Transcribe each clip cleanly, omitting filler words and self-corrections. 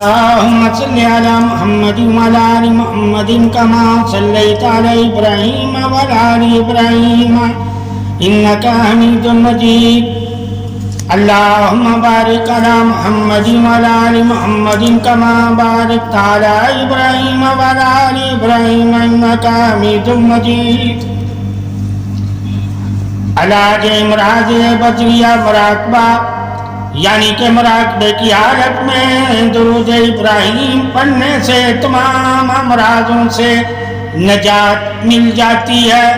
اللهم صل على محمد وعلى آل محمد كما صليت على إبراهيم وعلى آل إبراهيم إنك حميد مجيد. اللهم بارك على محمد وعلى آل محمد كما باركت على إبراهيم وعلى آل إبراهيم إنك حميد مجيد. علاج امراض بدریہ مراقبہ یعنی کہ مراقبے کی حالت میں درود ابراہیم پڑھنے سے تمام امراضوں سے نجات مل جاتی ہے.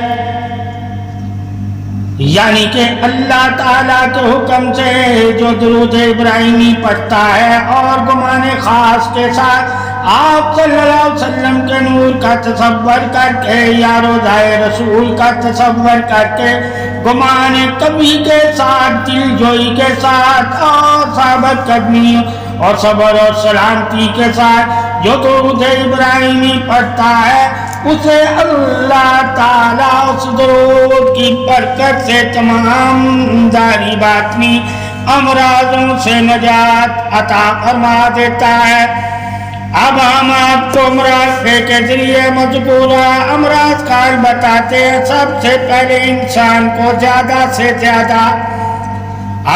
یعنی کہ اللہ تعالیٰ کے حکم سے جو درود ابراہیمی پڑھتا ہے اور گمان خاص کے ساتھ آپ صلی اللہ علیہ وسلم کے نور کا تصور کر کے یا روضۂ رسول کا تصور کر کے گمان کبھی کے ساتھ دل جوئی کے ساتھ اور ثابت قدمی اور صبر اور سلامتی کے ساتھ جو درود ابراہیمی پڑھتا ہے اسے اللہ تعالیٰ اس درود کی برکت سے تمام ظاہری باطنی امراضوں سے نجات عطا فرما دیتا ہے. اب ہم آپ کو مراقبے کے ذریعے مذکورہ امراض کا حل بتاتے ہیں. سب سے پہلے انسان کو زیادہ سے زیادہ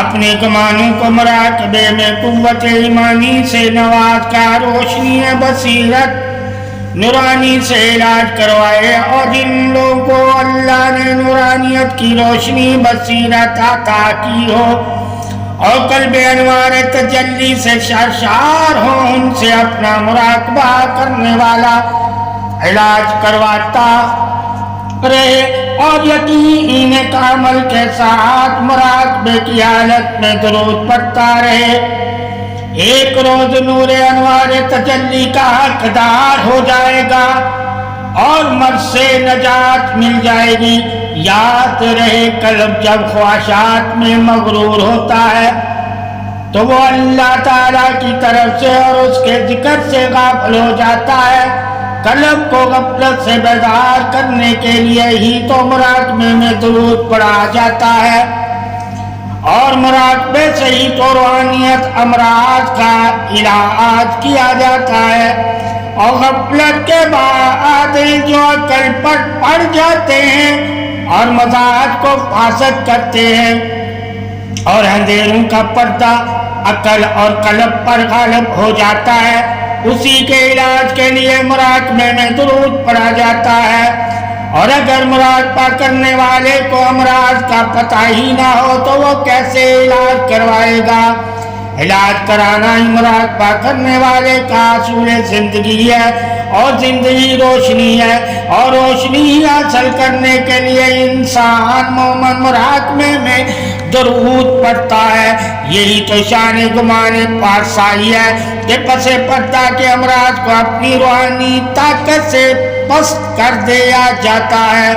اپنے گمانوں کو مراقبے میں قوت ایمانی سے نواز کا روشنی بصیرت نورانی سے علاج کروائے اور جن لوگوں کو اللہ نے نورانیت کی روشنی بصیرت عطا کی ہو اور قلب انوار تجلی سے شرشار ہو ان سے اپنا مراقبہ کرنے والا علاج کرواتا رہے اور یقین کامل کے ساتھ مراقبے کی حالت میں درود پڑھتا رہے. ایک روز نور انوار تجلی کا حقدار ہو جائے گا اور مرض سے نجات مل جائے گی. یاد رہے قلب جب خواہشات میں مغرور ہوتا ہے تو وہ اللہ تعالیٰ کی طرف سے اور اس کے ذکر سے غافل ہو جاتا ہے. قلب کو غفلت سے بیدار کرنے کے لیے ہی تو مراقبے میں درود پڑھا جاتا ہے اور مراقبے سے ہی تو روحانیت امراض کا علاج کیا جاتا ہے. اور غفلت کے بعد جو عقل پر پڑ جاتے ہیں اور مزاج کو فاسد کرتے ہیں اور اندھیروں کا پردہ عقل اور قلب پر غالب ہو جاتا ہے اسی کے علاج کے لیے مراقبے میں درود پڑھا جاتا ہے. اور اگر مراقبہ کرنے والے کو امراض کا پتہ ہی نہ ہو تو وہ کیسے علاج کروائے گا؟ علاج کرانا ہی مراقبہ کرنے والے کا اصول زندگی ہے اور زندگی روشنی ہے اور روشنی حاصل کرنے کے لیے انسان مومن مراقبے میں درود پڑھتا ہے. یہی تو شان گمان پارسائی ہے کہ پس پردہ کے امراض کو اپنی روحانی طاقت سے پست کر دیا جاتا ہے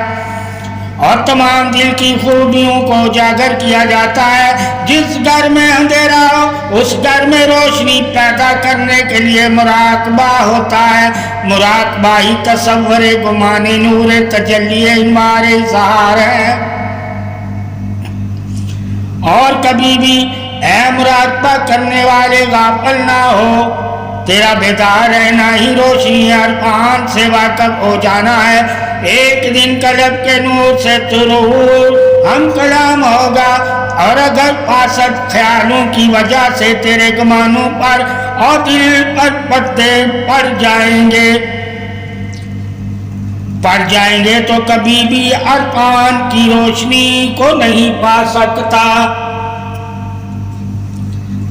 اور تمام دل کی خوبیوں کو اجاگر کیا جاتا ہے. جس گھر میں اندھیرا ہو اس گھر میں روشنی پیدا کرنے کے لیے مراقبہ ہوتا ہے. مراقبہ ہی تصور گمان نور تجلی انوار اظہار ہے. اور کبھی بھی اے مراقبہ کرنے والے غافل نہ ہو. تیرا بیدار رہنا ہی روشنی عرفان سے واقف ہو جانا ہے. ایک دن قلب کے نور سے ضرور ہم کلام ہوگا اور اگر فاسد خیالوں کی وجہ سے تیرے گمانوں پر اور دل پر پردے پڑ جائیں گے تو کبھی بھی عرفان کی روشنی کو نہیں پا سکتا.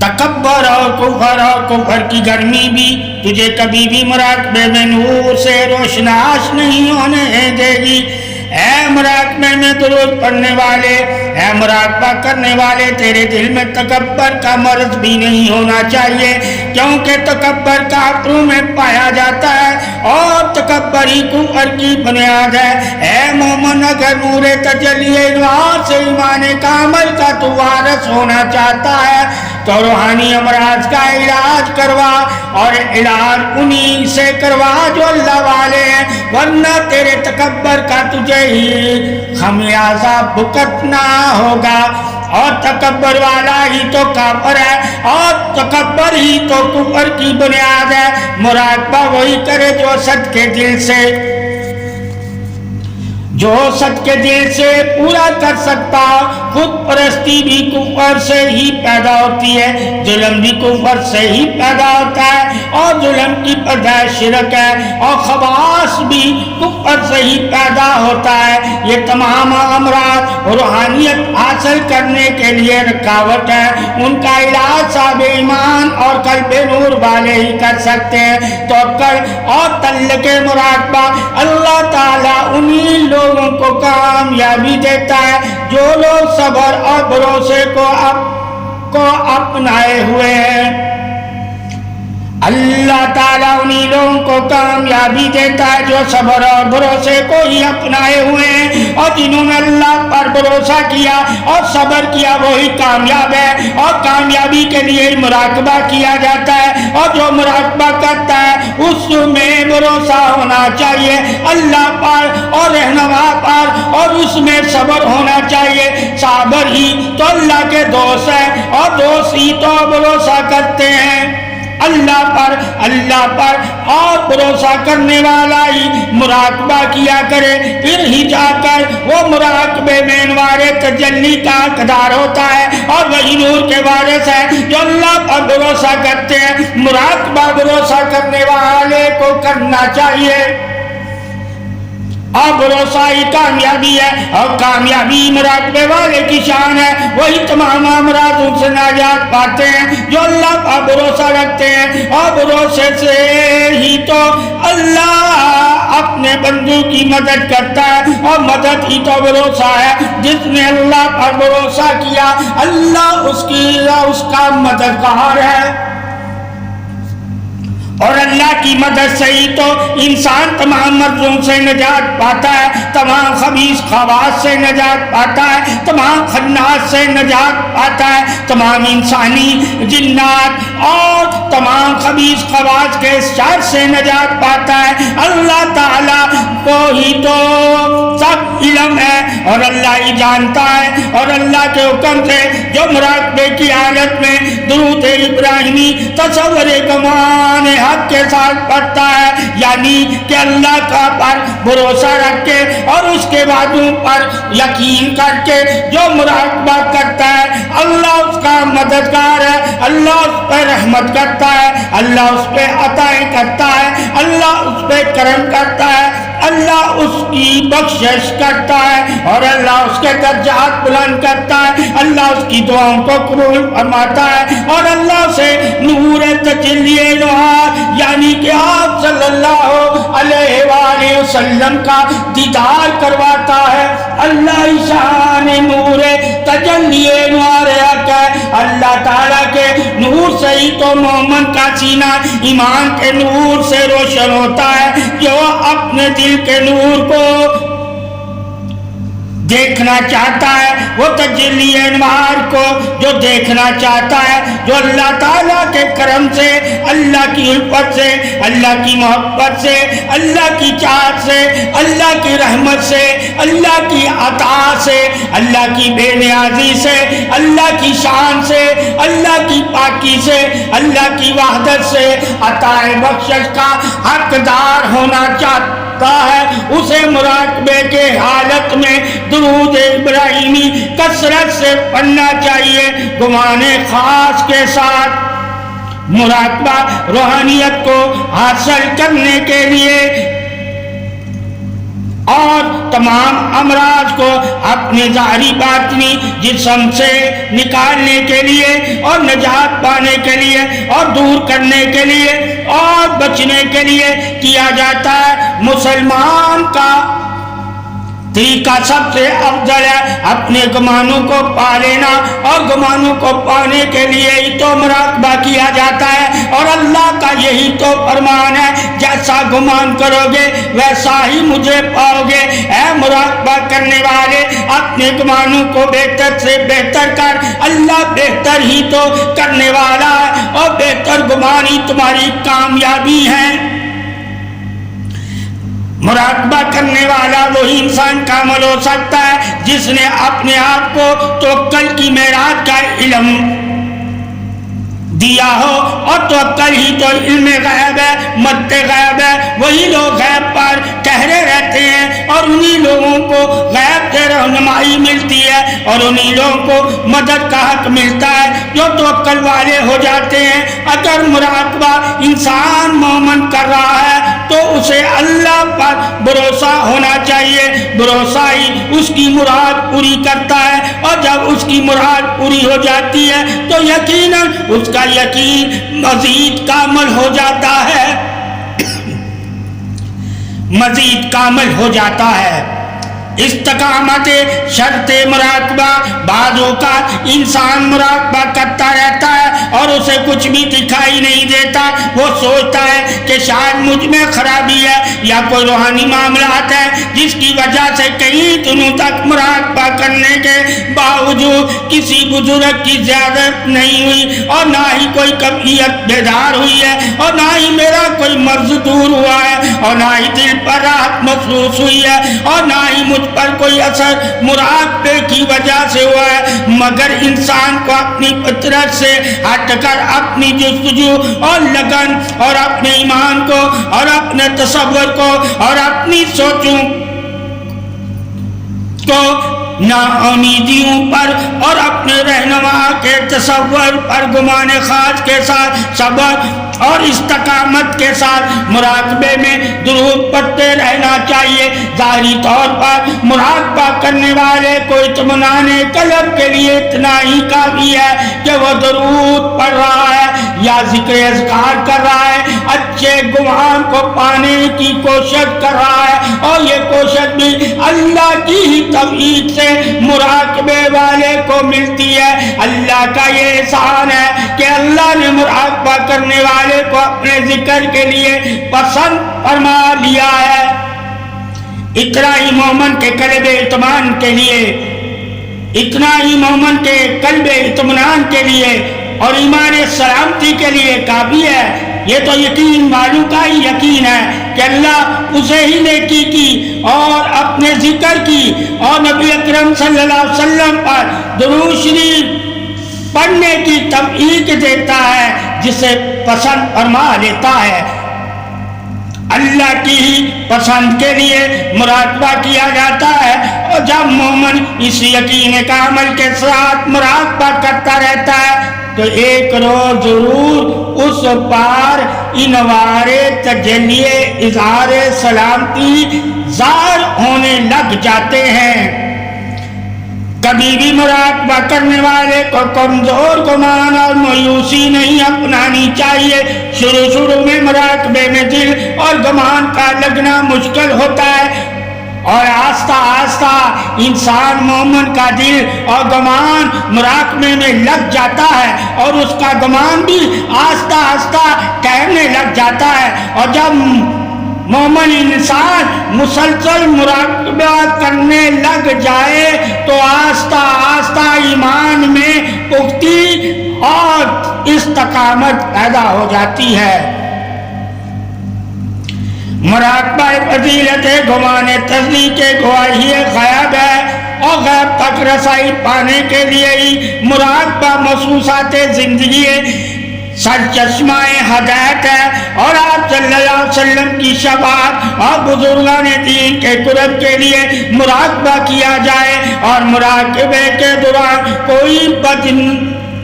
تکبر اور کفر کی گرمی بھی تجھے کبھی بھی مراقبے میں نور سے روشناس نہیں ہونے دے گی. اے مراقبے میں درود پڑھنے والے، اے مراقبہ کرنے والے، تیرے دل میں تکبر کا مرض بھی نہیں ہونا چاہیے کیونکہ تکبر کافروں میں پایا جاتا ہے اور تکبر ہی کفر کی بنیاد ہے. اے مومن اگر نور تجلی انوار سے ایمان کامل کا تو وارث ہونا چاہتا ہے تو روحانی امراض کا علاج کروا اور علاج انہی سے کروا جو اللہ والے ہیں، ورنہ تیرے تکبر کا تجھے ہی خمیازہ بھگتنا ہوگا. اور تکبر والا ہی تو کافر ہے، اور تکبر ہی تو کفر کی بنیاد ہے۔ مراقبہ وہی کرے جو صدقے دل سے، جو صدقے دل سے پورا کر سکتا۔ خود پرستی بھی کفر سے ہی پیدا ہوتی ہے، ظلم بھی کفر سے ہی پیدا ہوتا ہے، اور ظلم کی پیدائش شرک ہے، اور خباث بھی کفر سے ہی پیدا ہوتا ہے۔ یہ تمام امراض روحانیت حاصل کرنے کے لیے رکاوٹ ہے، ان کا علاج صاحب ایمان اور قلب نور والے ہی کر سکتے ہیں۔ توکل اور تعلق مراقبہ اللہ تعالیٰ انہی لوگوں کو کامیابی دیتا ہے جو لوگ صبر اور بھروسے کو اپنائے ہوئے ہیں۔ اللہ تعالیٰ انہی لوگوں کو کامیابی دیتا ہے جو صبر اور بھروسے کو ہی اپنائے ہوئے ہیں، اور جنہوں نے اللہ پر بھروسہ کیا اور صبر کیا وہی کامیاب ہے، اور کامیابی کے لیے مراقبہ کیا جاتا ہے، اور جو مراقبہ کرتا ہے اس میں بھروسہ ہونا چاہیے اللہ پر اور رہنما پر، اور اس میں صبر ہونا چاہیے۔ صابر ہی تو اللہ کے دوست ہیں، اور دوست ہی تو بھروسہ کرتے ہیں اللہ پر اور بھروسہ کرنے والا ہی مراقبہ کیا کرے، پھر ہی جا کر وہ مراقبے میں انوار تجلی کا حقدار ہوتا ہے، اور وہی نور کے وارث ہے جو اللہ پر بھروسہ کرتے ہیں۔ مراقبہ بھروسہ کرنے والے کو کرنا چاہیے، اور بھروسہ ہی کامیابی ہے، اور کامیابی مراقبے والے کی شان ہے۔ وہی تمام امراض سے نجات پاتے ہیں جو اللہ پر بھروسہ رکھتے ہیں، اور بھروسے سے ہی تو اللہ اپنے بندوں کی مدد کرتا ہے، اور مدد ہی تو بھروسہ ہے۔ جس نے اللہ پر بھروسہ کیا اللہ اس کا مددگار ہے، اور اللہ کی مدد سے ہی تو انسان تمام مرضوں سے نجات پاتا ہے، تمام خبیث خواص سے نجات پاتا ہے، تمام خناس سے نجات پاتا ہے، تمام انسانی جنات اور تمام خبیث خواص کے شر سے نجات پاتا ہے۔ اللہ تعالیٰ کو ہی تو سب علم ہے، اور اللہ ہی جانتا ہے، اور اللہ کے حکم سے جو مراقبے کی حالت میں درود ابراہیمی تصور گمان حق کے ساتھ پڑھتا ہے، یعنی کہ اللہ کا پر بھروسہ رکھ کے اور اس کے وعدوں پر یقین کر کے جو مراقبہ کرتا ہے اللہ اس کا مددگار ہے، اللہ اس پہ رحمت کرتا ہے، اللہ اس پہ عطائیں کرتا ہے، اللہ اس پہ کرم کرتا ہے، اللہ اس کی بخشش کرتا ہے، اور اللہ اس کے درجات بلند کرتا ہے، اللہ اس کی دعاؤں کو قبول فرماتا ہے، اور اللہ سے نور تجلی نوار یعنی کہ آپ صلی اللہ علیہ وآلہ وسلم کا دیدار کرواتا ہے۔ اللہ شان نور تجلی نوار حق ہے، اللہ تعالیٰ کے نور سے ہی تو مومن کا سینہ ایمان کے نور سے روشن ہوتا ہے، جو اپنے دل کے نور کو دیکھنا چاہتا ہے، وہ تجلی انوار کو جو دیکھنا چاہتا ہے، جو اللہ تعالیٰ کے کرم سے، اللہ کی الفت سے، اللہ کی محبت سے، اللہ کی چاہت سے، اللہ کی رحمت سے، اللہ کی عطا سے، اللہ کی بے نیازی سے، اللہ کی شان سے، اللہ کی پاکی سے، اللہ کی وحدت سے عطا بخشش کا حقدار ہونا چاہتا ہے، اسے مراقبے کے حالت میں درود ابراہیمی کثرت سے پڑھنا چاہیے، گمان خاص کے ساتھ۔ مراقبہ روحانیت کو حاصل کرنے کے لیے اور تمام امراض کو اپنے ظاہری باطنی جسم سے نکالنے کے لیے اور نجات پانے کے لیے اور دور کرنے کے لیے اور بچنے کے لیے کیا جاتا ہے۔ مسلمان کا طریقہ سب سے افضل ہے اپنے گمانوں کو پا لینا، اور گمانوں کو پانے کے لیے ہی تو مراقبہ کیا جاتا ہے، اور اللہ کا یہی تو فرمان ہے جیسا گمان کرو گے ویسا ہی مجھے پاؤ گے۔ اے مراقبہ کرنے والے اپنے گمانوں کو بہتر سے بہتر کر، اللہ بہتر ہی تو کرنے والا ہے، اور بہتر گمان ہی تمہاری کامیابی ہے۔ مراقبہ کرنے والا وہی انسان کامل ہو سکتا ہے جس نے اپنے آپ کو توکل کی معراج کا علم دیا ہو، اور توکل ہی تو علم غیب ہے، مد غیب ہے۔ وہی لوگ غیب پر ٹھہرے رہتے ہیں اور انہی لوگوں کو غیب سے رہنمائی ملتی ہے اور انہی لوگوں کو مدد کا حق ملتا ہے جو توکل والے ہو جاتے ہیں۔ اگر مراقبہ انسان مومن کر رہا ہے تو اسے اللہ پر بھروسہ ہونا چاہیے، بھروسہ ہی اس کی مراد پوری کرتا ہے، اور جب اس کی مراد پوری ہو جاتی ہے تو یقیناً اس کا یقین مزید کامل ہو جاتا ہے، مزید کامل ہو جاتا ہے۔ استقامت شرط مراقبہ، بعض اوقات انسان مراقبہ کرتا رہتا ہے اور اسے کچھ بھی دکھائی نہیں دیتا، وہ سوچتا ہے کہ شاید مجھ میں خرابی ہے یا کوئی روحانی معاملات ہے جس کی وجہ سے کئی دنوں تک مراقبہ کرنے کے باوجود کسی بزرگ کی زیادت نہیں ہوئی، اور نہ ہی کوئی کیفیت بیدار ہوئی ہے، اور نہ ہی میرا کوئی مرض دور ہوا ہے، اور نہ ہی دل پر راحت محسوس ہوئی ہے، اور نہ ہی مجھ پر کوئی اثر مراقبے کی وجہ سے ہوا ہے، مگر انسان کو اپنی فطرت سے ہٹ کر اپنی جستجو اور لگن اور اپنے ایمان کو اور اپنے تصور کو اور اپنی سوچوں کو نا امیدیوں پر اور اپنے رہنما کے تصور پر گمان خاص کے ساتھ صبر اور استقامت کے ساتھ مراقبے میں درود پڑھتے رہنا چاہیے۔ ظاہری طور پر مراقبہ کرنے والے کو اطمینان قلب کے لیے اتنا ہی کافی ہے کہ وہ درود پڑھ رہا ہے یا ذکر اذکار کر رہا ہے، اچھے گمان کو پانے کی کوشش کر رہا ہے، اور یہ کوشش بھی اللہ کی ہی توفیق سے مراقبے والے کو ملتی ہے۔ اللہ کا یہ احسان ہے کہ اللہ نے مراقبہ کرنے والے کو اپنے ذکر کے لیے پسند فرما لیا ہے۔ اتنا ہی مومن کے قلب اطمینان کے لیے، اتنا ہی مومن کے قلب اطمینان کے لیے اور ایمان سلامتی کے لیے کافی ہے۔ یہ تو یقین والوں کا ہی یقین ہے کہ اللہ اسے ہی نیکی کی اور اپنے ذکر کی اور نبی اکرم صلی اللہ علیہ وسلم پر درود شریف پڑھنے کی توفیق دیتا ہے، جسے پسند فرما لیتا ہے۔ اللہ کی ہی پسند کے لیے مراقبہ کیا جاتا ہے، اور جب مومن اس یقین کامل کے ساتھ مراقبہ کرتا رہتا ہے تو ایک روز ضرور اس پار انوار تجلی اظہار سلامتی ظاہر ہونے لگ جاتے ہیں۔ کبھی بھی مراقبہ کرنے والے کو کمزور گمان اور مایوسی نہیں اپنانی چاہیے۔ شروع میں مراقبے میں دل اور گمان کا لگنا مشکل ہوتا ہے، اور آہستہ آہستہ انسان مومن کا دل اور گمان مراقبے میں لگ جاتا ہے، اور اس کا گمان بھی آہستہ آہستہ ٹھہرنے لگ جاتا ہے، اور جب مومن انسان مسلسل مراقبہ کرنے لگ جائے تو آہستہ آہستہ ایمان میں پختگی اور استقامت پیدا ہو جاتی ہے۔ مراقبہ فضیلت گمان تصدیق گواہی غیب ہے، اور غیب تک رسائی پانے کے لیے ہی مراقبہ محسوسات زندگی سرچشمہ ہدایت ہے، اور آپ صلی اللہ علیہ وسلم کی شفاعت اور بزرگان دین کے قرب کے لیے مراقبہ کیا جائے، اور مراقبے کے دوران کوئی بد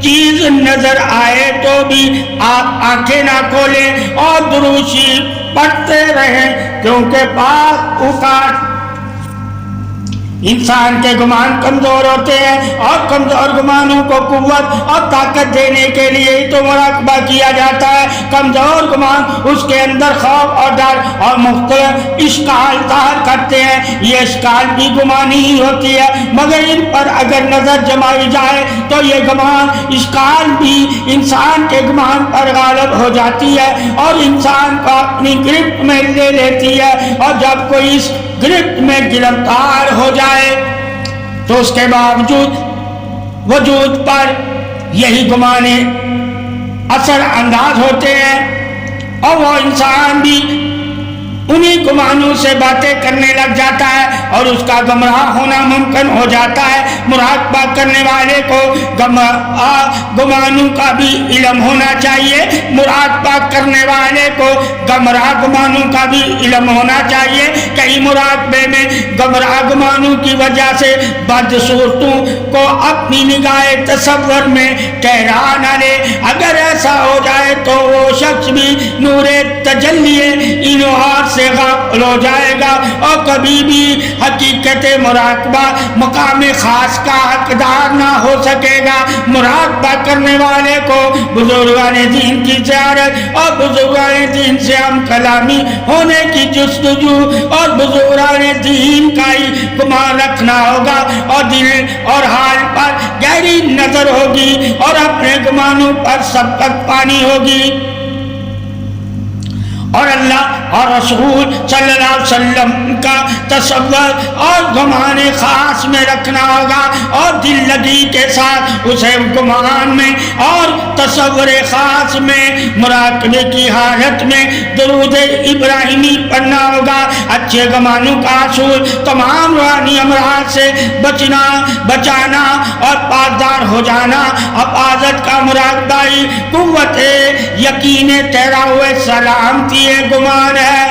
چیز نظر آئے تو بھی آپ آنکھیں نہ کھولیں اور درود شریف پڑھتے رہیں، کیونکہ بعض اوقات انسان کے گمان کمزور ہوتے ہیں، اور کمزور گمانوں کو قوت اور طاقت دینے کے لیے ہی تو مراقبہ کیا جاتا ہے۔ کمزور گمان اس کے اندر خوف اور ڈر اور مختلف اشکال ظاہر کرتے ہیں، یہ اشکال بھی گمانی ہی ہوتی ہے، مگر ان پر اگر نظر جمائی جائے تو یہ گمان اشکال بھی انسان کے گمان پر غالب ہو جاتی ہے اور انسان کو اپنی گرفت میں لے لیتی ہے، اور جب کوئی اس گرفت میں گرفتار ہو جائے تو اس کے باوجود وجود پر یہی گمانے اثر انداز ہوتے ہیں، اور وہ انسان بھی انہی گمانوں سے باتیں کرنے لگ جاتا ہے اور اس کا گمراہ ہونا ممکن ہو جاتا ہے۔ مراقبہ کرنے والے کو گمانوں کا بھی علم ہونا چاہیے، مراقبہ کرنے والے کو گمراہ گمانوں کا بھی علم ہونا چاہیے۔ کہیں مراقبے میں گمراہ گمانوں کی وجہ سے بدصورتوں کو اپنی نگاہ تصور میں ٹھہرا نہ لے۔ اگر ایسا ہو جائے تو وہ شخص بھی نور تجلی انوار سے غافل ہو جائے گا اور کبھی بھی حقیقت مراقبہ مقام خاص کا حقدار نہ ہو سکے گا۔ مراقبہ کرنے والے کو بزرگان دین کی زیارت اور بزرگان دین سے ہم کلامی ہونے کی جستجو اور بزرگان دین کا ہی گمان رکھنا ہوگا اور دل اور حال پر گہری نظر ہوگی اور اپنے گمانوں پر سبقت پانی ہوگی، اور اللہ اور رسول صلی اللہ علیہ وسلم کا تصور اور گمان خاص میں رکھنا ہوگا اور دل لگی کے ساتھ اسے گمان میں اور تصور خاص میں مراقبے کی حالت میں درود ابراہیمی پڑھنا ہوگا۔ اچھے گمانوں کا اصول تمام روحانی امراض سے بچانا اور پاسدار ہو جانا، حفاظت کا مراقبہ ہی قوت یقین ٹھہرا ہوئے سلامتی گمان ہے۔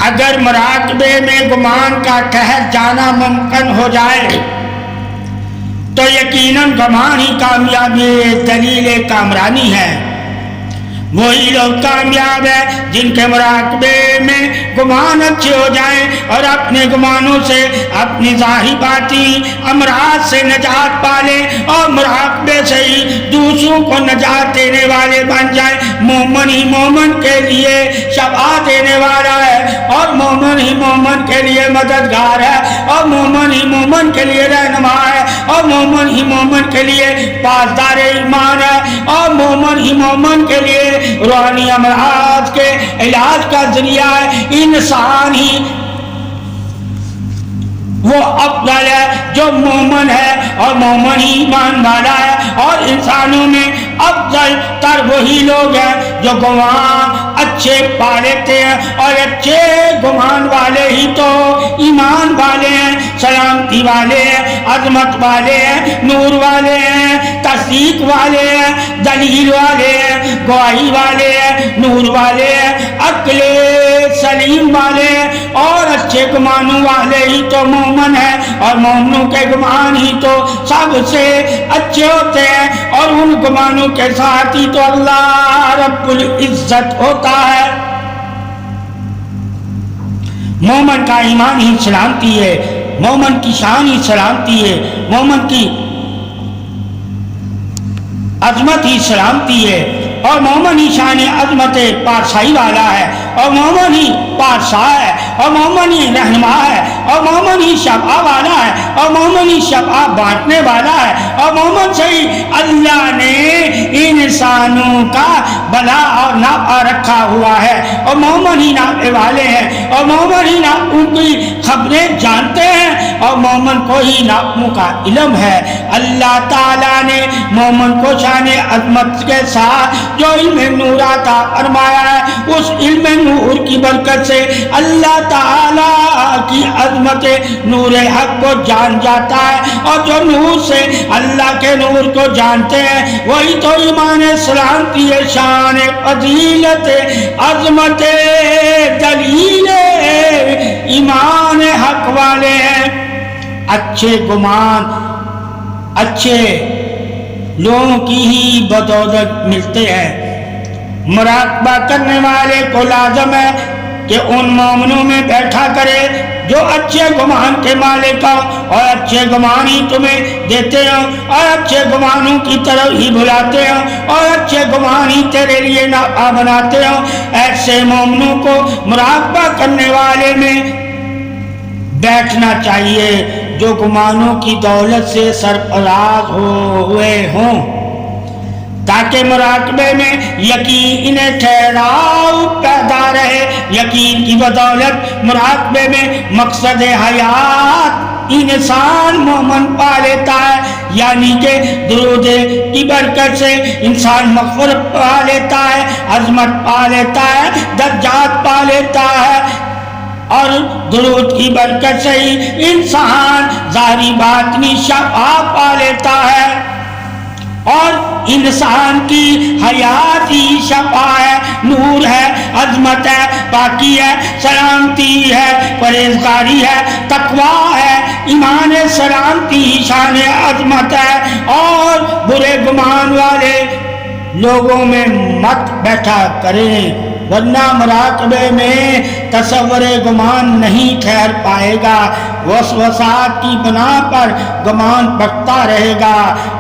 اگر مراقبے میں گمان کا ٹھہر جانا ممکن ہو جائے تو یقیناً گمان ہی کامیابی دلیل کامرانی ہے۔ وہی لوگ کامیاب ہیں جن کے مراقبے میں گمان اچھے ہو جائیں اور اپنے گمانوں سے اپنی ظاہری باطنی امراض سے نجات پالیں اور مراقبے سے ہی دوسروں کو نجات دینے والے بن جائیں۔ مومن ہی مومن کے لیے شفا دینے والا ہے اور مومن ہی مومن کے لیے مددگار ہے اور مومن ہی مومن کے لیے رہنما ہے اور مومن ہی مومن کے لیے پاسدار ایمان ہے اور مومن ہی مومن کے لیے روحانی امراض کے علاج کا ذریعہ ہے۔ انسان ہی وہ افضل ہے جو مومن ہے اور مومن ہی ایمان والا ہے، اور انسانوں میں افضل تر وہی لوگ ہیں جو گمان اچھے پا لیتے ہیں، اور اچھے گمان والے ہی تو ایمان والے ہیں، سلامتی والے ہیں، عظمت والے ہیں، نور والے ہیں، تصدیق والے ہیں، دلیل والے ہیں، گواہی والے ہیں، نور والے ہیں، عقل سلیم والے ہیں، اور اچھے گمانوں والے ہی تو مومن ہیں، اور مومنوں کے گمان ہی تو سب سے اچھے ہوتے ہیں، اور ان گمانوں کے ساتھ ہی تو اللہ رب العزت ہوتا ہے۔ مومن کا ایمان ہی سلامتی ہے، مومن کی شان ہی سلامتی ہے، مومن کی عظمت ہی سلامتی ہے، اور مومن ہی شان عظمت پارسائی والا ہے، اور مومن ہی پارسا ہے، اور مومن ہی رہنما ہے، اور مومن ہی شفا والا ہے، اور مومن ہی شفا بانٹنے والا ہے، اور مومن سے ہی اللہ نے انسانوں کا بلا اور نافع رکھا ہوا ہے، اور مومن ہی نافع والے ہیں، اور مومن ہی ان کی خبریں جانتے ہیں، اور مومن کو ہی نافعوں کا علم ہے۔ اللہ تعالیٰ نے مومن کو شان عظمت کے ساتھ جو علم نور عطا فرمایا ہے، اس علم نور کی برکت سے اللہ تعالیٰ کی عظمت نور حق کو جان جاتا ہے، اور جو نور سے اللہ کے نور کو جانتے ہیں وہی تو ایمان سلامتی شان فضیلت عظمت دلیل ایمان حق والے ہیں۔ اچھے گمان اچھے لوگوں کی ہی بدولت ملتے ہیں۔ مراقبہ کرنے والے کو لازم ہے کہ ان مومنوں میں بیٹھا کرے جو اچھے گمان کے مالک ہوں، اور اچھے گمان ہی تمہیں دیتے ہوں، اور اچھے گمانوں کی طرف ہی بلاتے ہوں، اور اچھے گمان ہی تیرے لیے نافع بناتے ہوں۔ ایسے مومنوں کو مراقبہ کرنے والے میں بیٹھنا چاہیے جو گمانوں کی دولت سے سرفراز ہوئے ہوں، تاکہ مراقبے میں یقین ٹھہراؤ پیدا رہے۔ یقین کی بدولت مراقبے میں مقصد حیات انسان مومن پا لیتا ہے۔ یعنی کہ درود کی برکت سے انسان مغفرت پا لیتا ہے، عظمت پا لیتا ہے، درجات پا لیتا ہے، اور درود کی برکت سے ہی انسان ظاہری باطنی شفا پا لیتا ہے، اور انسان کی حیات ہی شفا ہے، نور ہے، عظمت ہے، پاکی ہے، سلامتی ہے، پرہیزگاری ہے، تقویٰ ہے، ایمان سلامتی، شان عظمت ہے، اور برے گمان والے لوگوں میں مت بیٹھا کریں، ورنہ مراقبے میں تصور گمان نہیں ٹھہر پائے گا، وسوسات کی بنا پر گمان بڑھتا رہے گا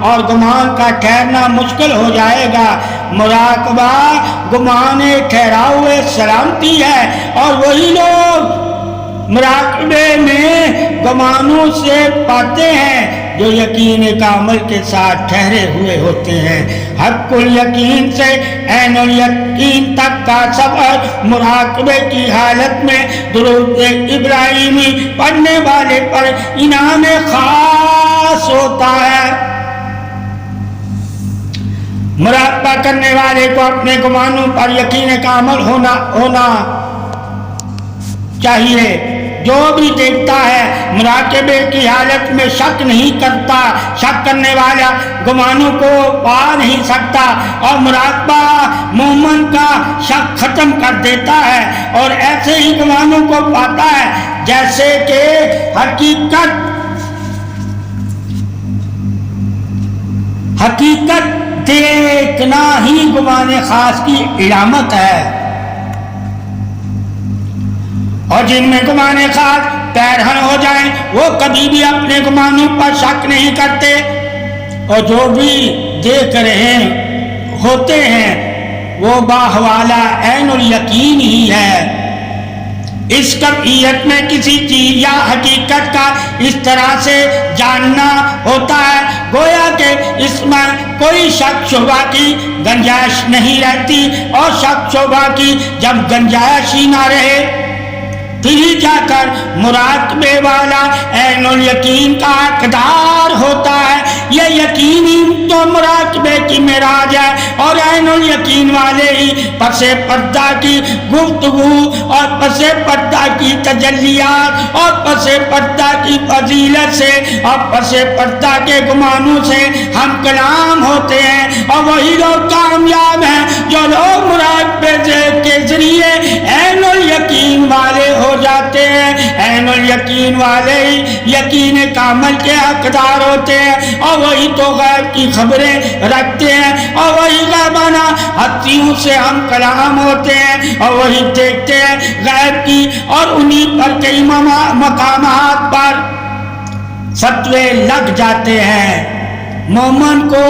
اور گمان کا ٹھہرنا مشکل ہو جائے گا۔ مراقبہ گمان ٹھہرا ہوئے سلامتی ہے، اور وہی لوگ مراقبے میں گمانوں سے پاتے ہیں جو یقین کامل کے ساتھ ٹھہرے ہوئے ہوتے ہیں۔ حق الیقین سے عین الیقین تک کا سفر مراقبے کی حالت میں درود ابراہیمی پڑھنے والے پر انعام خاص ہوتا ہے۔ مراقبہ کرنے والے کو اپنے گمانوں پر یقین کامل ہونا چاہیے۔ جو بھی دیکھتا ہے مراقبے کی حالت میں شک نہیں کرتا، شک کرنے والا گمانوں کو پا نہیں سکتا، اور مراقبہ مومن کا شک ختم کر دیتا ہے اور ایسے ہی گمانوں کو پاتا ہے جیسے کہ حقیقت دیکھنا ہی گمان خاص کی علامت ہے۔ اور جن میں گمان خاص پیرہن ہو جائیں وہ کبھی بھی اپنے گمانوں پر شک نہیں کرتے، اور جو بھی دیکھ رہے ہوتے ہیں وہ باحوالہ عین الیقین ہی ہے۔ اس قطعیت میں کسی چیز یا حقیقت کا اس طرح سے جاننا ہوتا ہے گویا کہ اس میں کوئی شک شبہ کی گنجائش نہیں رہتی، اور شک شبہ کی جب گنجائش ہی نہ رہے پھر ہی جا کر مراقبے والا عین الیقین کا حقدار ہوتا ہے۔ یہ یقینی تو مراقبے کی معراج ہے، اور عین الیقین والے ہی پس پردہ کی گفتگو اور پس پردہ کی تجلیات اور پس پردہ کی فضیلت سے اور پس پردہ کے گمانوں سے ہم کلام ہوتے ہیں، اور وہی لوگ کامیاب ہیں جو لوگ مراقبے کے ذریعے عین الیقین والے ہو جاتے ہیں۔ عین الیقین والے ہی یقین کامل کے حقدار ہوتے ہیں، اور وہی تو غیب کی خبریں رکھتے ہیں، اور وہی غیبانہ ہستیوں سے ہم کلام ہوتے ہیں، اور وہی دیکھتے ہیں غیب کی، اور انہی پر کئی مقامات پر فتوے لگ جاتے ہیں۔ مومن کو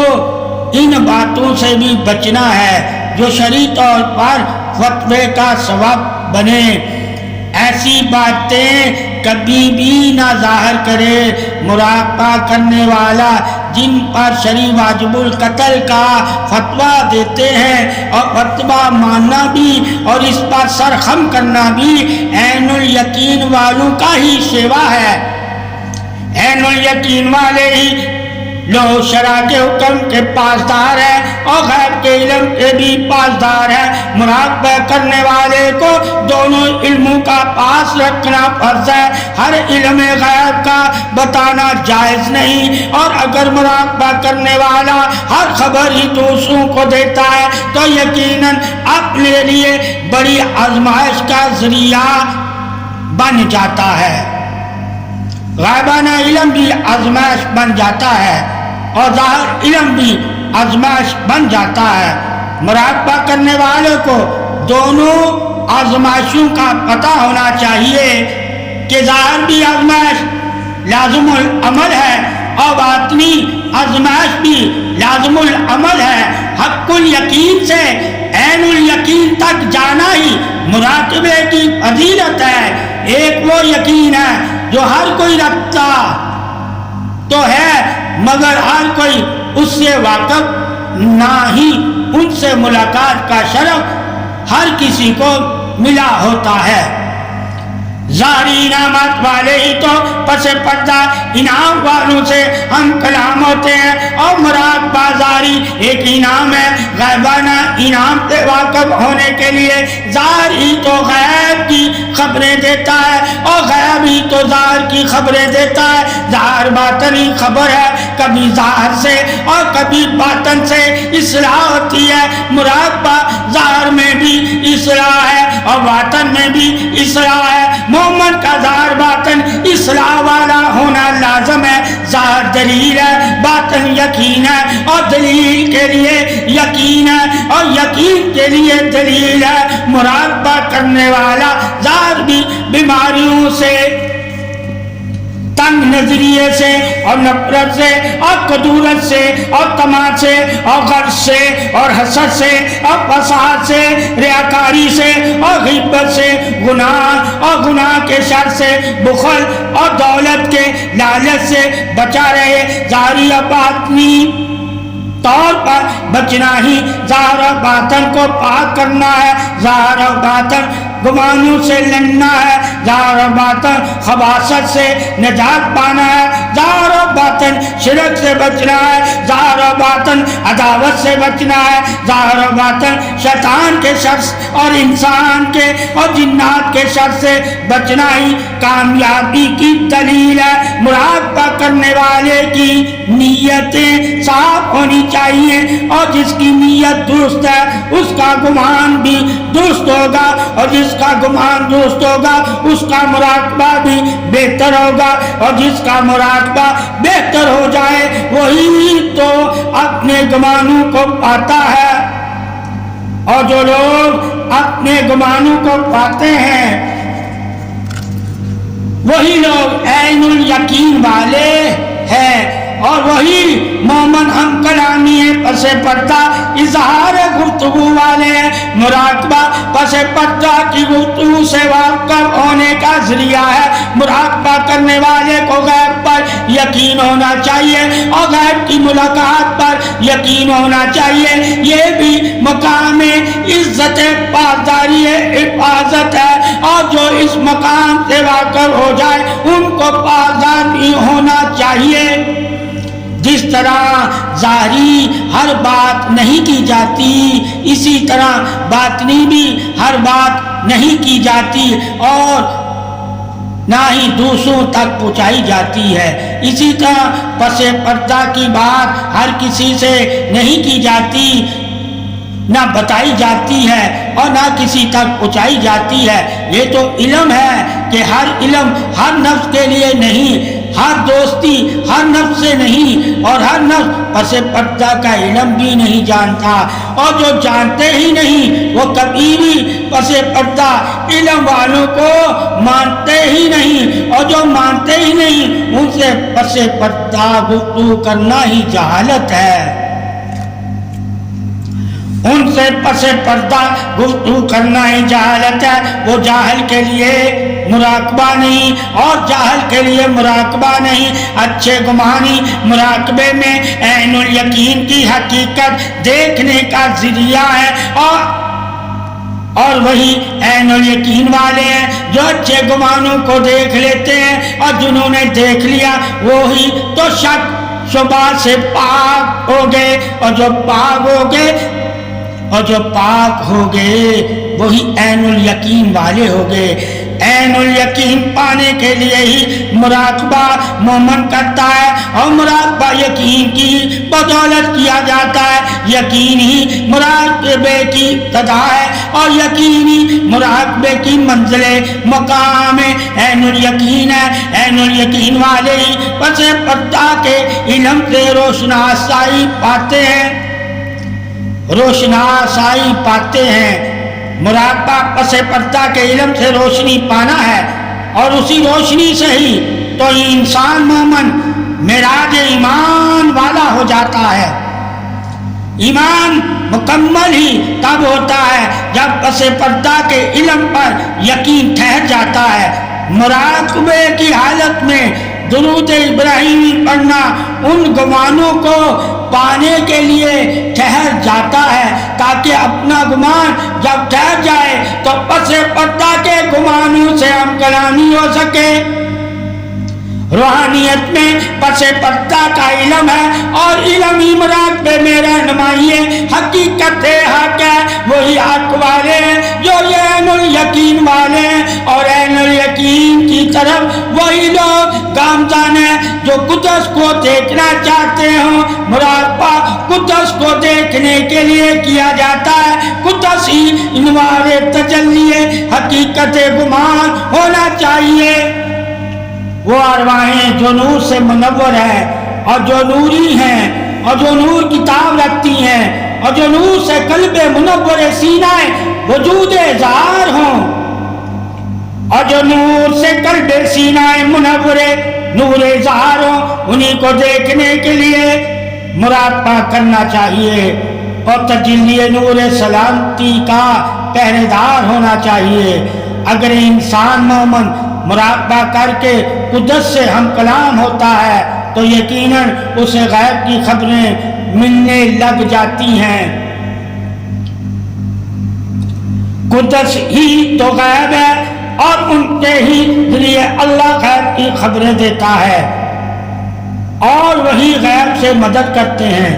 ان باتوں سے بھی بچنا ہے جو شرعی طور پر فتوے کا سبب بنے۔ ایسی باتیں کبھی بھی نہ ظاہر کرے۔ مراقبہ کرنے والا جن پر شرعی واجب القتل کا فتویٰ دیتے ہیں، اور فتویٰ ماننا بھی اور اس پر سرخم کرنا بھی عین الیقین والوں کا ہی شیوا ہے۔ عین الیقین والے ہی لوگ شرع کے حکم کے پاسدار ہیں اور غیب کے علم کے بھی پاسدار ہیں۔ مراقبہ کرنے والے کو دونوں علموں کا پاس رکھنا فرض ہے۔ ہر علم غیب کا بتانا جائز نہیں، اور اگر مراقبہ کرنے والا ہر خبر ہی دوسروں کو دیتا ہے تو یقیناً اپنے لیے بڑی آزمائش کا ذریعہ بن جاتا ہے۔ غیبانہ علم بھی آزمائش بن جاتا ہے، اور ظاہر علم بھی آزمائش بن جاتا ہے۔ مراقبہ کرنے والے کو دونوں آزمائشوں کا پتہ ہونا چاہیے کہ ظاہر بھی آزمائش لازم العمل ہے، اور باطنی آزمائش بھی لازم العمل ہے۔ حق الیقین سے عین الیقین تک جانا ہی مراقبے کی فضیلت ہے۔ ایک وہ یقین ہے جو ہر کوئی رکھتا تو ہے، مگر ہر کوئی اس سے واقف نہ ہی ان سے ملاقات کا شرف ہر کسی کو ملا ہوتا ہے۔ ظاہری انعامات والے ہی تو پس پردہ انعام والوں سے ہم کلام ہوتے ہیں، اور مراقبہ ظاہری ایک انعام ہے، غیبانہ انعام سے واقف ہونے کے لیے ظاہری تو غیب کی خبریں دیتا ہے اور غیب ہی تو ظاہر کی خبریں دیتا ہے۔ ظاہر باطنی خبر ہے، کبھی ظاہر سے اور کبھی باطن سے اصلاح ہوتی ہے۔ مراقبہ ظاہر میں بھی اصلاح ہے اور باطن میں بھی اصلاح ہے۔ مومن کا ظاہر باطن اصلاح والا ہونا لازم ہے۔ ظاہر دلیل ہے، باطن یقین ہے، اور دلیل کے لیے یقین ہے اور یقین کے لیے دلیل ہے۔ مراقبہ کرنے والا ظاہر بھی بیماریوں سے، تنگ نظریے سے اور نفرت سے اور کدورت سے اور طمع سے اور غرض سے اور حسد سے اور فساد سے، ریاکاری سے اور غیبت سے، گناہ اور گناہ کے شر سے، بخل اور دولت کے لالچ سے بچا رہے۔ ظاہری اور باطنی طور پر بچنا ہی ظاہر و باطن کو پاک کرنا ہے۔ ظاہر و باطن گمانوں سے لڑنا ہے، ظاہر و باطن خباثت سے نجات پانا ہے، ظاہر و باطن شرک سے بچنا ہے، ظاہر و باطن عداوت سے بچنا ہے، ظاہر و باطن شیطان کے شر اور انسان کے اور جنات کے شر سے بچنا ہی کامیابی کی دلیل ہے۔ مراقبہ کرنے والے کی نیتیں صاف ہونی چاہیے، اور جس کی نیت درست ہے اس کا گمان بھی درست ہوگا، اور جس کا گمان درست ہوگا اس کا مراقبہ بھی بہتر ہوگا، اور جس کا مراقبہ بہتر ہو جائے وہی تو اپنے گمانوں کو پاتا ہے۔ اور جو لوگ اپنے گمانوں کو پاتے ہیں وہی لوگ عین الیقین والے ہیں، اور وہی مومن ہم کلامی پس پردہ اظہار گفتگو والے ہیں۔ مراقبہ پس پردہ کی گفتگو سے واقف ہونے کا ذریعہ ہے۔ مراقبہ کرنے والے کو غیب پر یقین ہونا چاہیے اور غیب کی ملاقات پر یقین ہونا چاہیے۔ یہ بھی مقام عزت پاسداری حفاظت ہے، اور جو اس مقام سے واقف ہو جائے ان کو پاسدار بھی ہونا چاہیے۔ جس طرح ظاہری ہر بات نہیں کی جاتی، اسی طرح باطنی بھی ہر بات نہیں کی جاتی اور نہ ہی دوسروں تک پہنچائی جاتی ہے۔ اسی طرح پس پردہ کی بات ہر کسی سے نہیں کی جاتی، نہ بتائی جاتی ہے اور نہ کسی تک پہنچائی جاتی ہے۔ یہ تو علم ہے کہ ہر علم ہر نفس کے لیے نہیں، ہر دوستی ہر نفس سے نہیں، اور ہر نفس پس پردہ کا علم بھی نہیں جانتا، اور جو جانتے ہی نہیں وہ کبھی بھی پس پردہ علم والوں کو مانتے ہی نہیں، اور جو مانتے ہی نہیں ان سے پس پردہ گفتگو کرنا ہی جہالت ہے۔ ان سے پس پردہ گفتگو کرنا ہی جہالت ہے۔ وہ جاہل کے لیے مراقبہ نہیں اور جاہل کے لیے مراقبہ نہیں۔ اچھے گمانی مراقبے میں عین الیقین کی حقیقت دیکھنے کا ذریعہ ہے، اور وہی عین الیقین والے ہیں جو اچھے گمانوں کو دیکھ لیتے ہیں، اور جنہوں نے دیکھ لیا وہی تو شک شبہ سے پاک ہو گئے، اور جو پاک ہو گئے وہی عین الیقین والے ہو گئے۔ عین الیقین پانے کے لیے ہی مراقبہ مومن کرتا ہے، اور مراقبہ یقین کی بدولت کیا جاتا ہے۔ یقین ہی مراقبے کی ابتدا ہے، اور یقین ہی مراقبے کی منزل مقام عین الیقین ہے۔ عین الیقین والے ہی پس پردہ کے علم سے روشناسائی پاتے ہیں۔ مراقبہ پس پردہ کے علم سے روشنی پانا ہے، اور اسی روشنی سے ہی تو انسان مومن معراج ایمان والا ہو جاتا ہے۔ ایمان مکمل ہی تب ہوتا ہے جب پس پردہ کے علم پر یقین ٹھہر جاتا ہے۔ مراقبے کی حالت میں درود ابراہیمی پڑھنا ان گمانوں کو پانے کے لیے ٹھہر جاتا ہے، تاکہ اپنا گمان جب ٹھہر جائے تو تو پس پردہ کے گمانوں سے ہم کلامی ہو سکے۔ روحانیت میں پس پردہ کا علم ہے، اور علم ہی مراقبے میں رہنمائی ہے۔ حقیقت حق ہے وہی حق والے ہیں جو عین الیقین والے ہیں، اور عین الیقین کی طرف وہی لوگ گامزن ہیں جو قدس کو دیکھنا چاہتے ہوں۔ مراقبہ قدس کو دیکھنے کے لیے کیا جاتا ہے۔ قدس ہی انوار تجلی حقیقت گمان ہونا چاہیے۔ وہ ارواحیں جو نور سے منور ہے، اور جو نوری ہیں، اور جو نور کی تاب رکھتی ہیں، اور جو نور سے قلب منور سینہ وجود ظاہر ہوں، اور جو نور سے قلب سینہ منور نور ظاہر ہوں، انہی کو دیکھنے کے لیے مراقبہ کرنا چاہیے، اور تجلی نور سلامتی کا پہرے دار ہونا چاہیے۔ اگر انسان مومن مراقبہ کر کے قدس سے ہم کلام ہوتا ہے تو یقیناً اسے غیب کی خبریں ملنے لگ جاتی ہیں۔ قدس ہی تو غیب ہے، اور ان کے ہی ذریعے اللہ غیب کی خبریں دیتا ہے، اور وہی غیب سے مدد کرتے ہیں۔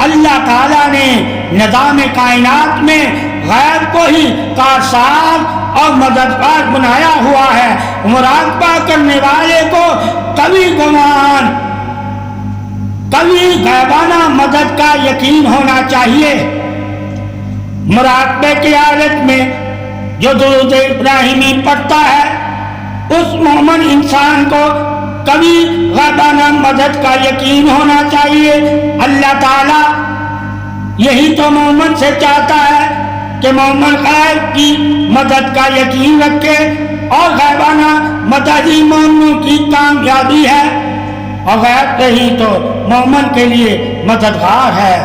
اللہ تعالیٰ نے نظام کائنات میں غیب کو ہی کارساز اور مددگار بنایا ہوا ہے۔ مراقبہ کرنے والے کو کبھی گمان، کبھی غیبانہ مدد کا یقین ہونا چاہیے۔ مراقبے کی حالت میں جو درود ابراہیمی پڑھتا ہے، اس مومن انسان کو کبھی غیبانہ مدد کا یقین ہونا چاہیے۔ اللہ تعالیٰ یہی تو مومن سے چاہتا ہے کہ مومن غیب کی مدد کا یقین رکھے، اور غیبانہ مدد ہی مومنوں کی کامیابی ہے، اور غیب ہی تو مومن کے لیے مددگار ہے۔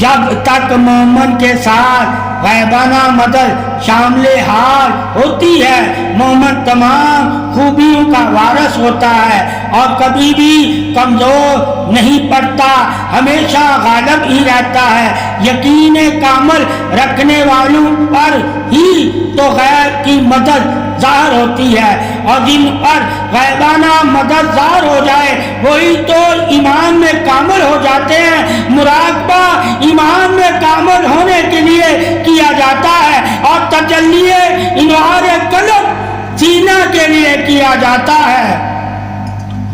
جب تک مومن کے ساتھ غیبانہ مدد شامل حال ہوتی ہے، مومن تمام خوبیوں کا وارث ہوتا ہے، اور کبھی بھی کمزور نہیں پڑتا، ہمیشہ غالب ہی رہتا ہے۔ یقین کامل رکھنے والوں پر ہی تو غیب کی مدد ظاہر ہوتی ہے، اور جن پر غیبانہ مدد ظاہر ہو جائے وہی تو ایمان میں کامل ہو جاتے ہیں۔ مراقبہ ایمان میں کامل ہونے کے لیے کیا جاتا ہے، اور تجلی انوار قلب سینہ کے لیے کیا جاتا ہے،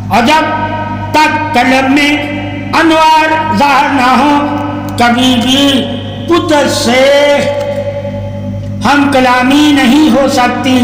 اور جب تک قلب میں انوار ظاہر نہ ہو کبھی بھی قدس سے ہم کلامی نہیں ہو سکتی۔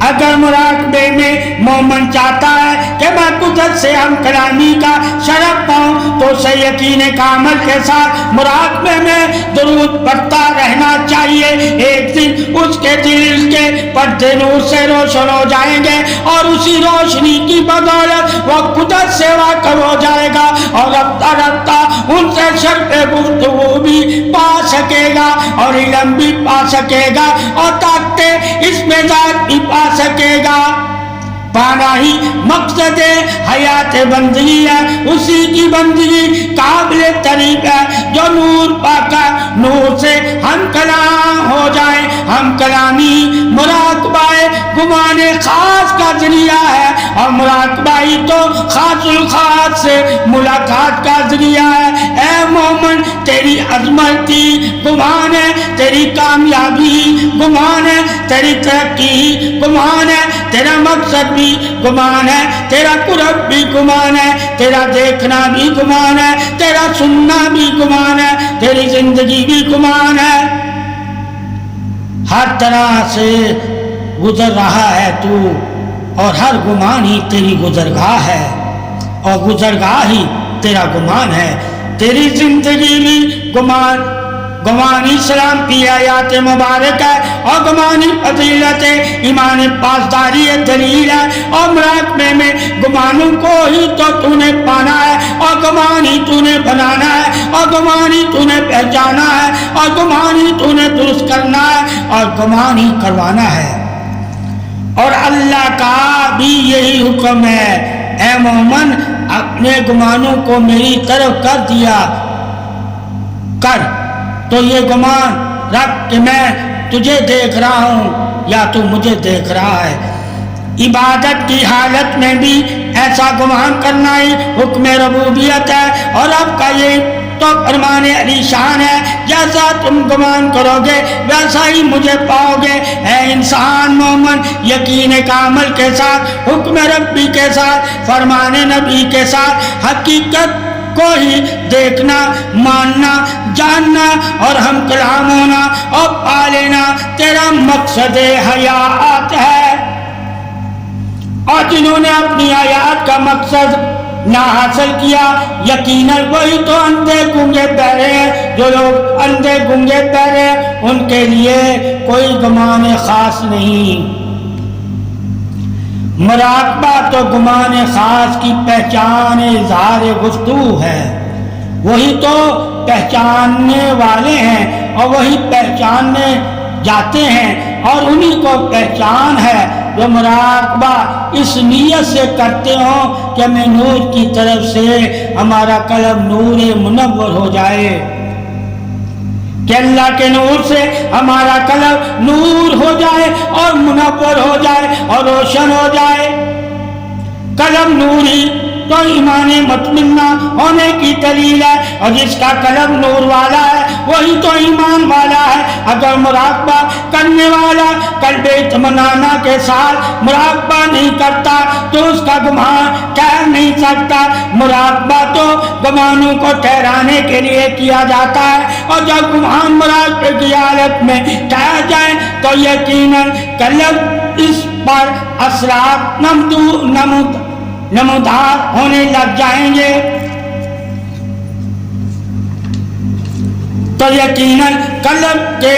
اگر مراقبے میں مومن چاہتا ہے کہ میں قدرت سے ہم کلامی کا شرف پاؤں تو اسے یقین کامل کے ساتھ مراقبے میں درود پڑھتا رہنا چاہیے۔ ایک دن اس کے دل کے پردے نور سے روشن ہو جائیں گے، اور اسی روشنی کی بدولت وہ قدرت سے واقف ہو جائے گا، اور رفتہ رفتہ ان سے شرف گفتگو بھی پا سکے گا، اور علم بھی پا سکے گا، اور طاقت اس میں ذات بھی پا سکے گا۔ پانا ہی مقصد حیات بندگی ہے، اسی کی بندگی قابل تعریف ہے جو نور پا کر نور سے ہم کلام ہو جائیں۔ ہم کلامی مراقبہ گمان خاص کا ذریعہ ہے، اور مراقبہ ہی تو خاص الخاص سے ملاقات کا ذریعہ ہے۔ اے مومن تیری عظمتی گمان ہے، تیری کامیابی گمان ہے، تیری ترقی گمان ہے، تیرا مقصد بھی گمان ہے، تیرا قرب بھی گمان ہے، تیرا دیکھنا بھی گمان ہے، تیرا سننا بھی گمان ہے، تیری زندگی بھی گمان ہے۔ ہر طرح سے گزر رہا ہے تو، اور ہر گمان ہی تیری گزرگاہ ہے، اور گزرگاہ ہی تیرا گمان ہے۔ تیری زندگی بھی گمانی سلامتی آیات مبارک ہے، اور گمانی فضیلت ایمان پاسداری دلیل ہے، اور مراقبے میں گمانوں کو ہی تو نے پانا ہے، اور گمانی تو نے بنانا ہے، اور گمانی تو نے پہچانا ہے، اور گمانی تو نے درست کرنا ہے، اور گمانی کروانا ہے۔ اور اللہ کا بھی یہی حکم ہے، اے مومن اپنے گمانوں کو میری طرف کر دیا کر، تو یہ گمان رکھ کہ میں تجھے دیکھ رہا ہوں یا تو مجھے دیکھ رہا ہے۔ عبادت کی حالت میں بھی ایسا گمان کرنا ہی حکم ربوبیت ہے، اور اب کا یہ تو فرمان علی شان ہے، جیسا تم گمان کرو گے ویسا ہی مجھے پاؤ گے۔ اے انسان مومن، یقین کامل کے ساتھ، حکم ربی کے ساتھ، فرمان نبی کے ساتھ حقیقت کو ہی دیکھنا، ماننا، جاننا اور ہم کلام ہونا اور پا لینا تیرا مقصد حیات ہے۔ اور جنہوں نے اپنی حیات کا مقصد نہ حاصل کیا، یقیناً وہی تو اندھے گونگے بہرے ہیں۔ جو لوگ اندھے گونگے بہرے ہیں ان کے لیے کوئی گمان خاص نہیں۔ مراقبہ تو گمان خاص کی پہچان اظہار گفتگو ہے، وہی تو پہچاننے والے ہیں اور وہی پہچاننے جاتے ہیں، اور انہی کو پہچان ہے جو مراقبہ اس نیت سے کرتے ہوں کہ ہمیں نور کی طرف سے ہمارا قلب نور منور ہو جائے، کہ اللہ کے نور سے ہمارا قلب نور ہو جائے اور منور ہو جائے اور روشن ہو جائے۔ قلب نور ہی تو ایمان مطمئنہ ہونے کی دلیل ہے، اور جس کا قلب نور والا ہے وہی تو ایمان والا ہے۔ اگر مراقبہ کرنے والا قلب اطمینانہ کے ساتھ مراقبہ نہیں کرتا تو اس کا گمان ٹھہر نہیں سکتا۔ مراقبہ تو گمانوں کو ٹھہرانے کے لیے کیا جاتا ہے، اور جب گمان مراقبے کی حالت میں ٹھہر جائیں تو یقیناً قلب اس پر اثرات نمودار ہونے لگ جائیں گے، تو یقیناً قلب کے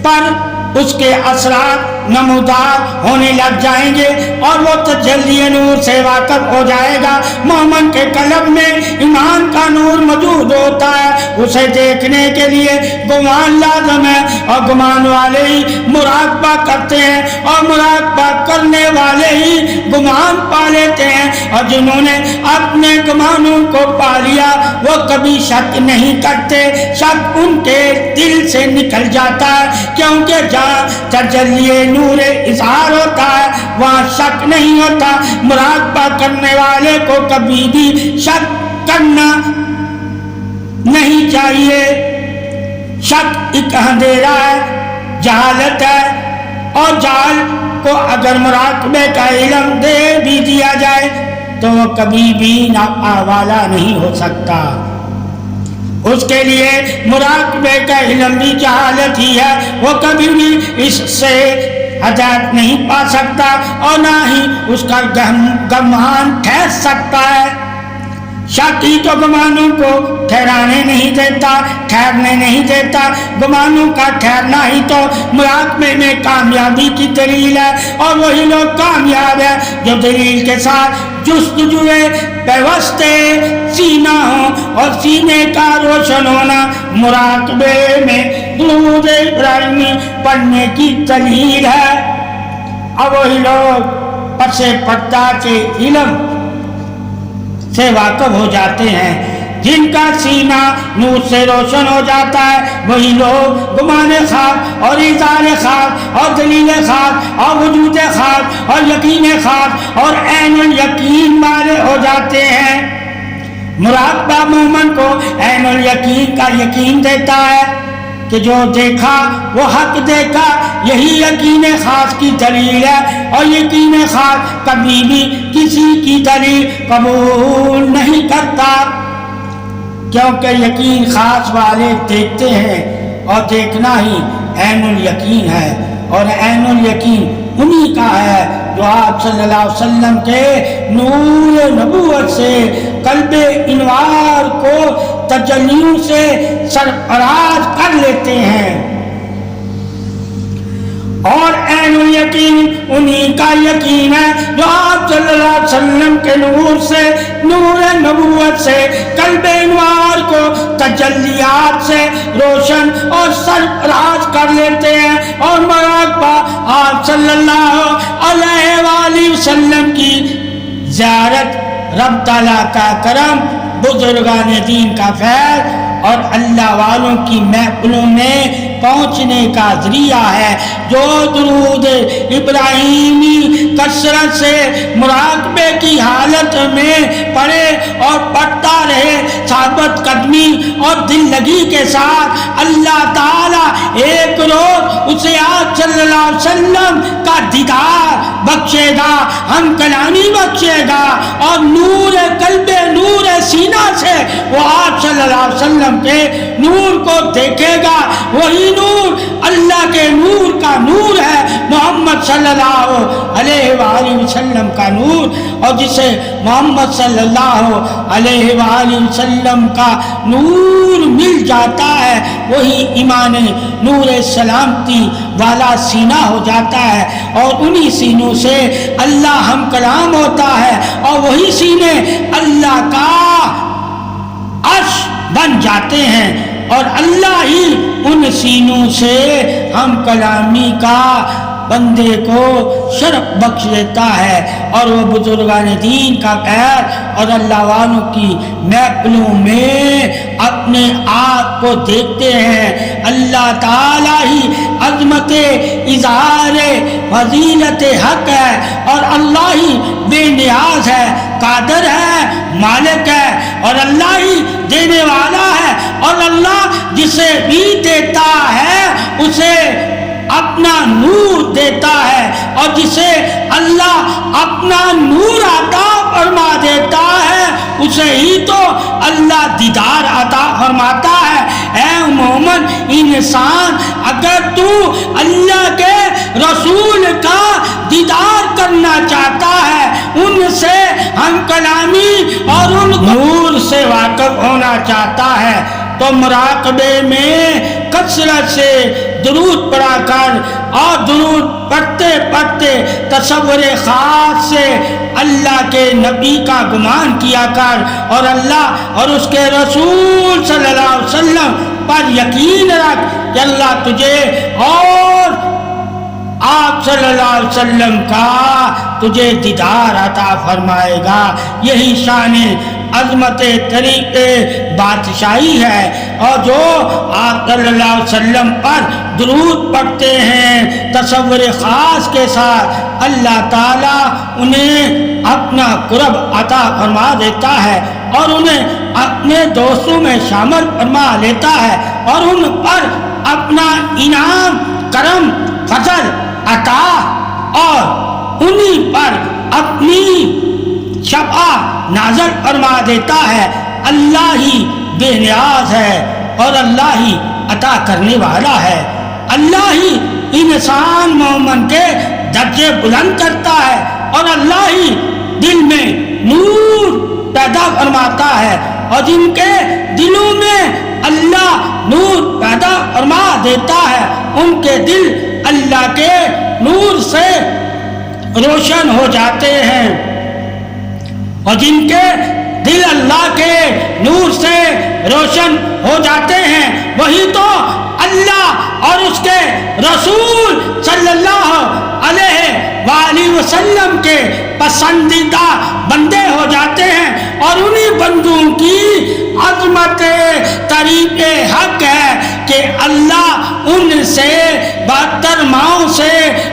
پر اس کے اثرات نمودار ہونے لگ جائیں گے اور وہ تجلی نور سے واقف ہو جائے گا۔ مومن کے قلب میں ایمان کا نور موجود ہوتا ہے، اسے دیکھنے کے لیے گمان لازم ہے، اور گمان والے ہی مراقبہ کرتے ہیں، اور مراقبہ کرنے والے ہی گمان پا لیتے ہیں، اور جنہوں نے اپنے گمانوں کو پا لیا وہ کبھی شک نہیں کرتے۔ شک ان کے دل سے نکل جاتا ہے، کیونکہ جہاں تجلی نور اظہار ہوتا ہے وہاں شک نہیں ہوتا۔ مراقبہ کرنے والے کو کبھی بھی شک کرنا نہیں چاہیے۔ شک ایک اندھیرا ہے، جہالت ہے، اور جہل کو اگر مراقبے کا علم دے بھی دیا جائے تو وہ کبھی بھی نافع والا نہیں ہو سکتا۔ اس کے لیے مراقبے کا علم بھی جہالت ہی ہے، وہ کبھی بھی اس سے ہدایت نہیں پا سکتا اور نہ ہی اس کا گمان ٹھہر سکتا ہے۔ شک ہی تو گمانوں کو ٹھہرانے نہیں دیتا، ٹھہرنے نہیں دیتا۔ گمانوں کا ٹھہرنا ہی تو مراقبے میں کامیابی کی دلیل ہے، اور وہی لوگ کامیاب ہیں جو دلیل کے ساتھ جستجوئے پیوست سینہ ہوں، اور سینے کا روشن ہونا مراقبے میں درود ابراہیمی پڑھنے کی دلیل ہے۔ اور وہی لوگ پس پردہ کے علم سے واقف ہو جاتے ہیں، جن کا سینہ نور سے روشن ہو جاتا ہے، وہی لوگ گمان خاک اور اظہار خاک اور دلیل خاک اور وجود خاک اور یقین خاک اور عین الیقین والے ہو جاتے ہیں۔ مراقبہ مومن کو عین الیقین کا یقین دیتا ہے کہ جو دیکھا وہ حق دیکھا، یہی یقین خاص کی دلیل ہے، اور یقین خاص کبھی بھی کسی کی دلیل قبول نہیں کرتا، کیونکہ یقین خاص والے دیکھتے ہیں، اور دیکھنا ہی عین الیقین ہے، اور عین الیقین انہی کا ہے جو آپ صلی اللہ علیہ وسلم کے نور نبوت سے قلب انوار کو تجلیوں سے سرفراز کر لیتے ہیں۔ اور عین الیقین انہی کا یقین ہے جو آپ صلی اللہ علیہ وسلم کے نور سے، نور نبوت سے قلب انوار کو تجلیات سے روشن اور سرفراز کر لیتے ہیں، اور مراقبہ آپ صلی اللہ علیہ وآلہ وسلم کی زیارت، رب تعالیٰ کا کرم، بزرگان دین کا فیض اور اللہ والوں کی محفلوں میں پہنچنے کا ذریعہ ہے۔ جو درود ابراہیمی کثرت سے مراقبے کی حالت میں پڑھے اور پڑھتا رہے، ثابت قدمی اور دل لگی کے ساتھ، اللہ تعالیٰ ایک روز اسے آپ صلی اللہ علیہ وسلم کا دیدار بخشے گا، ہم کلامی بخشے گا، اور نور قلب، نور سینہ سے وہ آپ صلی اللہ علیہ وسلم کے نور کو دیکھے گا۔ وہی نور اللہ کے نور کا نور ہے، محمد صلی اللہ علیہ وآلہ وسلم کا نور، اور جسے محمد صلی اللہ علیہ وآلہ وسلم کا نور مل جاتا ہے وہی ایمان نور سلامتی والا سینہ ہو جاتا ہے، اور انہی سینوں سے اللہ ہم کلام ہوتا ہے، اور وہی سینے اللہ کا عرش بن جاتے ہیں، اور اللہ ہی ان سینوں سے ہم کلامی کا بندے کو شرف بخش دیتا ہے، اور وہ بزرگان دین کا خیر اور اللہ والوں کی محفلوں میں اپنے آپ کو دیکھتے ہیں۔ اللہ تعالیٰ ہی عظمت اظہار فضیلت حق ہے، اور اللہ ہی بے نیاز ہے، قادر ہے، مالک ہے، اور اللہ ہی دینے والا ہے، اور اللہ جسے بھی دیتا ہے اسے اپنا نور دیتا ہے، اور جسے اللہ اپنا نور عطا فرما دیتا ہے اسے ہی تو اللہ دیدار عطا فرماتا ہے۔ اے مومن انسان، اگر تو اللہ کے رسول کا دیدار کرنا چاہتا ہے، ان سے ہم کلامی اور ان نور سے واقف ہونا چاہتا ہے، تو مراقبے میں کثرت سے درود پڑھا کر، اور درود پڑھتے پڑھتے تصور خاص سے اللہ کے نبی کا گمان کیا کر، اور اللہ اور اس کے رسول صلی اللہ علیہ وسلم پر یقین رکھ کہ اللہ تجھے اور آپ صلی اللہ علیہ وسلم کا تجھے دیدار عطا فرمائے گا۔ یہی شان عظمت طریق بادشاہی ہے، اور جو آپ صلی اللہ علیہ وسلم پر درود پڑھتے ہیں تصور خاص کے ساتھ، اللہ تعالیٰ انہیں اپنا قرب عطا فرما دیتا ہے، اور انہیں اپنے دوستوں میں شامل فرما لیتا ہے، اور ان پر اپنا انعام، کرم، فضل، عطا، اور انہی پر اپنی شفا نازل فرما دیتا ہے۔ اللہ ہی بے نیاز ہے، اور اللہ ہی عطا کرنے والا ہے۔ اللہ ہی انسان مومن کے درجے بلند کرتا ہے، اور اللہ ہی دل میں نور پیدا فرماتا ہے، اور جن کے دلوں میں اللہ نور پیدا فرما دیتا ہے ان کے دل اللہ کے نور سے روشن ہو جاتے ہیں، اور جن کے دل اللہ کے نور سے روشن ہو جاتے ہیں وہی تو اللہ اور اس کے رسول صلی اللہ علیہ وآلہ وسلم کے پسندیدہ بندے ہو جاتے ہیں، اور انہی بندوں کی عظمت طریق حق ہے کہ اللہ ان سے بہتر ماؤں سے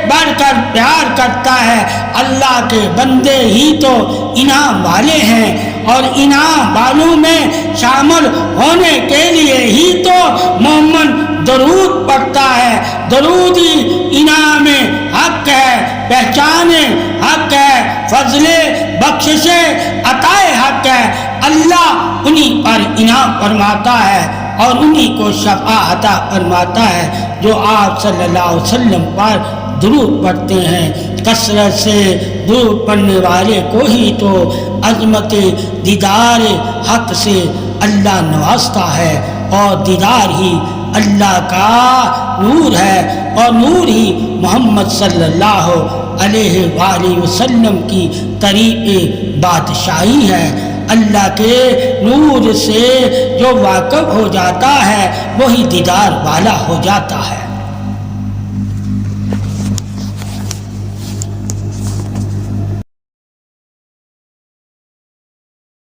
بڑھ کر پیار کرتا ہے۔ اللہ کے بندے ہی تو انعام والے ہیں، اور انعام والوں میں شامل ہونے کے لیے ہی تو مومن درود پڑھتا ہے۔ درود ہی انعام حق ہے، پہچان حق ہے، فضل بخشش عطا حق ہے۔ اللہ انہی پر انعام فرماتا ہے، اور انہی کو شفا عطا فرماتا ہے جو آپ صلی اللہ علیہ وسلم پر درود پڑھتے ہیں۔ کثرت سے درود پڑھنے والے کو ہی تو عظمت دیدار حق سے اللہ نوازتا ہے، اور دیدار ہی اللہ کا نور ہے، اور نور ہی محمد صلی اللہ علیہ وآلہ وسلم کی طریق بادشاہی ہے۔ اللہ کے نور سے جو واقف ہو جاتا ہے وہی دیدار والا ہو جاتا ہے۔